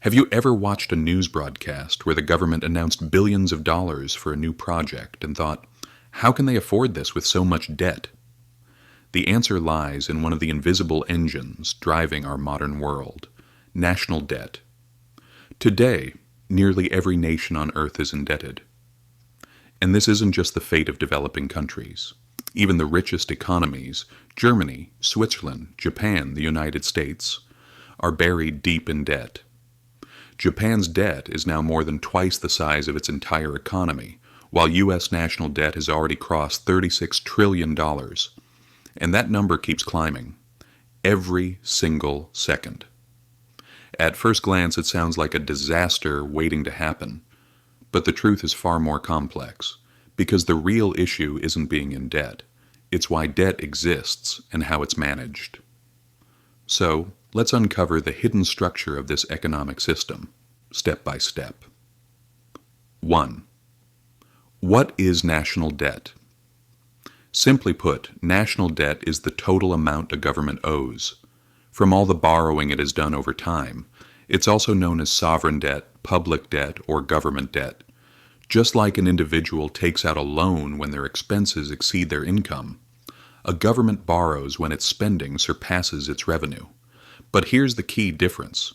Have you ever watched a news broadcast where the government announced billions of dollars for a new project and thought, how can they afford this with so much debt? The answer lies in one of the invisible engines driving our modern world: national debt. Today, nearly every nation on earth is indebted. And this isn't just the fate of developing countries. Even the richest economies, Germany, Switzerland, Japan, the United States, are buried deep in debt. Japan's debt is now more than twice the size of its entire economy, while U.S. national debt has already crossed $36 trillion. And that number keeps climbing, every single second. At first glance, it sounds like a disaster waiting to happen, but the truth is far more complex, because the real issue isn't being in debt. It's why debt exists and how it's managed. So, let's uncover the hidden structure of this economic system, step by step. 1. What is national debt? Simply put, national debt is the total amount a government owes. From all the borrowing it has done over time, it's also known as sovereign debt, public debt, or government debt. Just like an individual takes out a loan when their expenses exceed their income, a government borrows when its spending surpasses its revenue. But here's the key difference.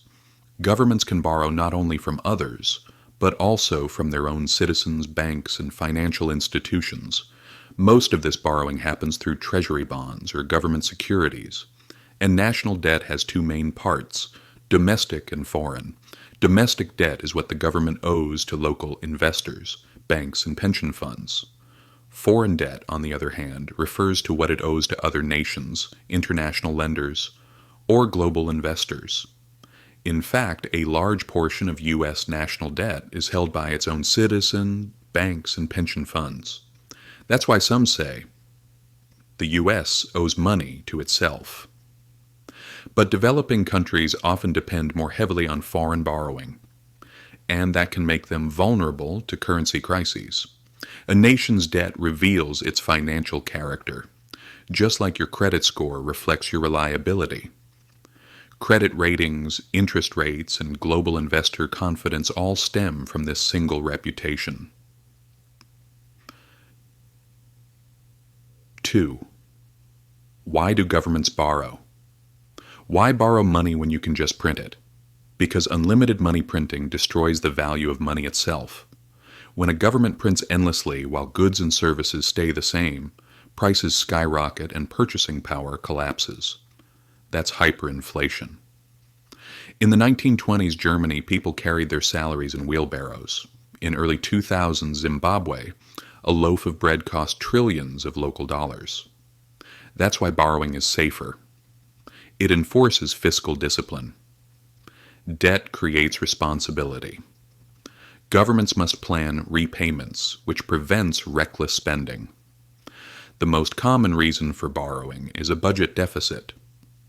Governments can borrow not only from others, but also from their own citizens, banks, and financial institutions. Most of this borrowing happens through treasury bonds or government securities. And national debt has two main parts: domestic and foreign. Domestic debt is what the government owes to local investors, banks, and pension funds. Foreign debt, on the other hand, refers to what it owes to other nations, international lenders, or global investors. In fact, a large portion of U.S. national debt is held by its own citizens, banks, and pension funds. That's why some say the U.S. owes money to itself. But developing countries often depend more heavily on foreign borrowing, and that can make them vulnerable to currency crises. A nation's debt reveals its financial character, just like your credit score reflects your reliability. Credit ratings, interest rates, and global investor confidence all stem from this single reputation. 2. Why do governments borrow? Why borrow money when you can just print it? Because unlimited money printing destroys the value of money itself. When a government prints endlessly while goods and services stay the same, prices skyrocket and purchasing power collapses. That's hyperinflation. In the 1920s Germany, people carried their salaries in wheelbarrows. In early 2000s Zimbabwe, a loaf of bread cost trillions of local dollars. That's why borrowing is safer. It enforces fiscal discipline. Debt creates responsibility. Governments must plan repayments, which prevents reckless spending. The most common reason for borrowing is a budget deficit.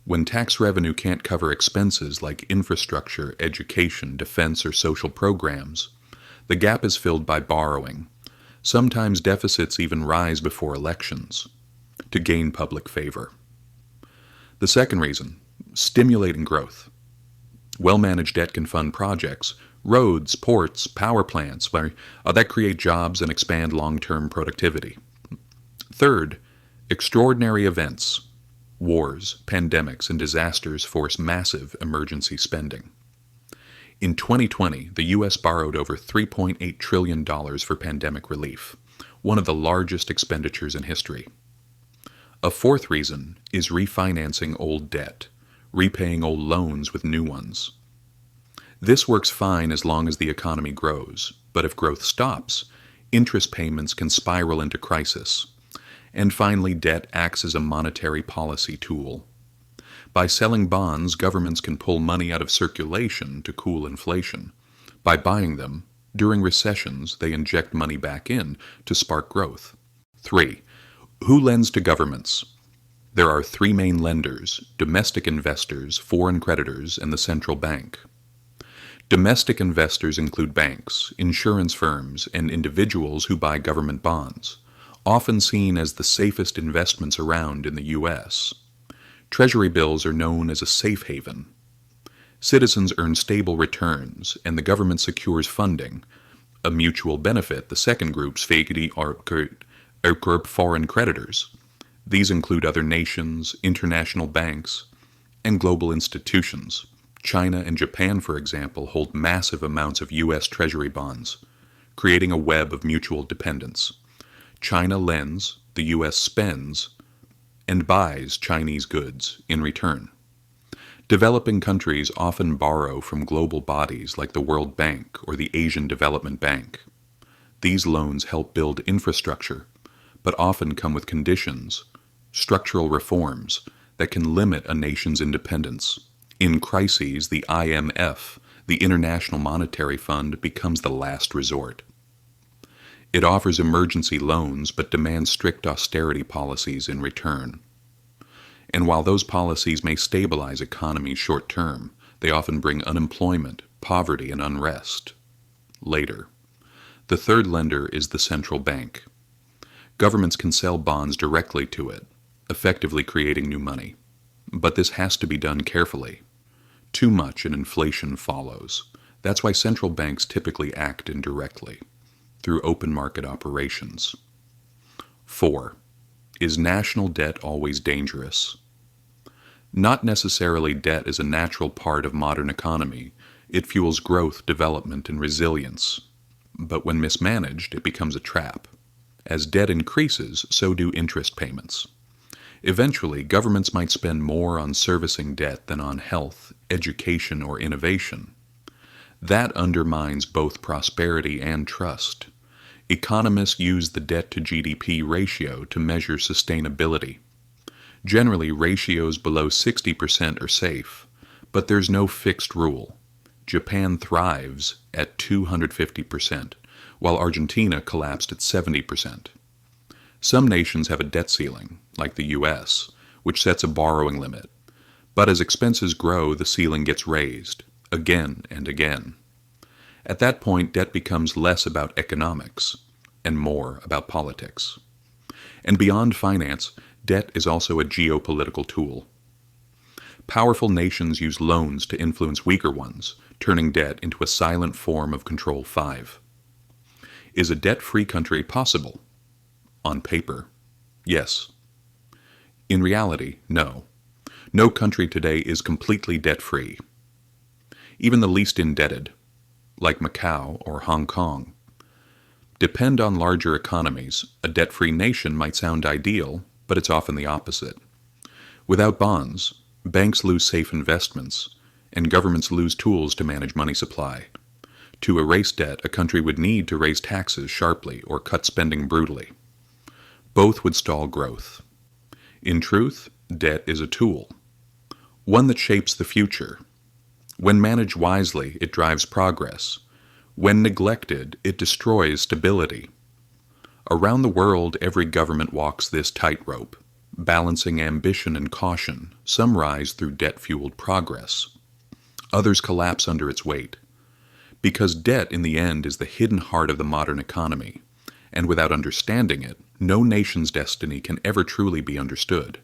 When tax revenue can't cover expenses like infrastructure, education, defense, or social programs, the gap is filled by borrowing. Sometimes deficits even rise before elections to gain public favor. The second reason, stimulating growth. Well-managed debt can fund projects, roads, ports, power plants, that create jobs and expand long-term productivity. Third, extraordinary events. Wars, pandemics, and disasters force massive emergency spending. In 2020, the U.S. borrowed over $3.8 trillion for pandemic relief, one of the largest expenditures in history. A fourth reason is refinancing old debt, repaying old loans with new ones. This works fine as long as the economy grows, but if growth stops, interest payments can spiral into crisis. And finally, debt acts as a monetary policy tool. By selling bonds, governments can pull money out of circulation to cool inflation. By buying them, during recessions, they inject money back in to spark growth. 3. Who lends to governments? There are three main lenders: domestic investors, foreign creditors, and the central bank. Domestic investors include banks, insurance firms, and individuals who buy government bonds, often seen as the safest investments around in the U.S. Treasury bills are known as a safe haven. Citizens earn stable returns, and the government secures funding, a mutual benefit. The second group's fagety are foreign creditors. These include other nations, international banks, and global institutions. China and Japan, for example, hold massive amounts of U.S. Treasury bonds, creating a web of mutual dependence. China lends, the U.S. spends, and buys Chinese goods in return. Developing countries often borrow from global bodies like the World Bank or the Asian Development Bank. These loans help build infrastructure, but often come with conditions, structural reforms, that can limit a nation's independence. In crises, the IMF, the International Monetary Fund, becomes the last resort. It offers emergency loans but demands strict austerity policies in return. And while those policies may stabilize economies short term, they often bring unemployment, poverty, and unrest later. The third lender is the central bank. Governments can sell bonds directly to it, effectively creating new money. But this has to be done carefully. Too much and inflation follows. That's why central banks typically act indirectly, through open market operations. 4. Is national debt always dangerous? Not necessarily. Debt is a natural part of modern economy. It fuels growth, development, and resilience. But when mismanaged, it becomes a trap. As debt increases, so do interest payments. Eventually, governments might spend more on servicing debt than on health, education, or innovation. That undermines both prosperity and trust. Economists use the debt to GDP ratio to measure sustainability. Generally, ratios below 60% are safe, but there's no fixed rule. Japan thrives at 250%, while Argentina collapsed at 70%. Some nations have a debt ceiling, like the U.S., which sets a borrowing limit. But as expenses grow, the ceiling gets raised, again and again. At that point, debt becomes less about economics and more about politics. And beyond finance, debt is also a geopolitical tool. Powerful nations use loans to influence weaker ones, turning debt into a silent form of control. 5. Is a debt-free country possible? On paper, yes. In reality, no. No country today is completely debt-free. Even the least indebted, like Macau or Hong Kong, depend on larger economies. A debt-free nation might sound ideal, but it's often the opposite. Without bonds, banks lose safe investments, and governments lose tools to manage money supply. To erase debt, a country would need to raise taxes sharply or cut spending brutally. Both would stall growth. In truth, debt is a tool, one that shapes the future. When managed wisely, it drives progress. When neglected, it destroys stability. Around the world, every government walks this tightrope, balancing ambition and caution. Some rise through debt-fueled progress. Others collapse under its weight. Because debt, in the end, is the hidden heart of the modern economy, and without understanding it, no nation's destiny can ever truly be understood.